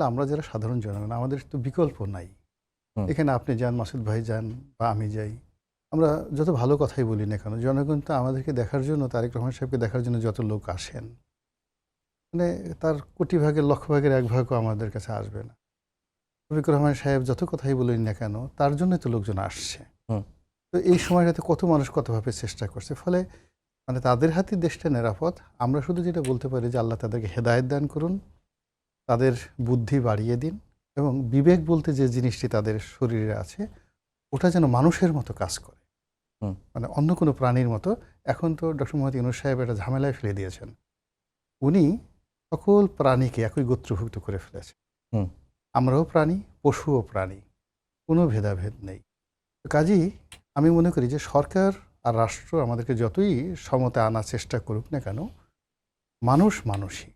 আমরা যারা সাধারণ জনগণ আমাদের তো বিকল্প নাই। এখানে আপনি যান, মাসুদ ভাই যান বা আমি যাই। আমরা যত ভালো কথাই বলি না কেন, জনগণ তো আমাদেরকে দেখার জন্য, তারেক রহমান সাহেবকে দেখার জন্য যত লোক আসেন, মানে তার কোটি ভাগের লক্ষ ভাগের এক ভাগও আমাদের কাছে আসবে না। শফিকুর রহমান সাহেব যত কথাই বলেন না কেন, তার জন্যই তো লোকজন আসছে। তো এই সময়টাতে কত মানুষ কতভাবে চেষ্টা করছে, ফলে মানে তাদের হাতে দেশটা নিরাপদ। আমরা শুধু যেটা বলতে পারি যে আল্লাহ তাদেরকে হেদায়েত দান করুন, তাদের বুদ্ধি বাড়িয়ে দিন, এবং বিবেক বলতে যে জিনিসটি তাদের শরীরে আছে ওটা যেন মানুষের মতো কাজ করে, মানে অন্য কোনো প্রাণীর মতো। এখন তো ডক্টর মোহাম্মদ ইউনূস সাহেব একটা ঝামেলায় ফেলে দিয়েছেন। উনি সকল প্রাণীকে একই গোত্রভুক্ত করে ফেলেছেন। আমরাও প্রাণী, পশুও প্রাণী, কোনো ভেদাভেদ নেই। কাজেই আমি মনে করি যে সরকার আর রাষ্ট্র আমাদেরকে যতই সমতা আনার চেষ্টা করুক না কেন, মানুষ মানুষই।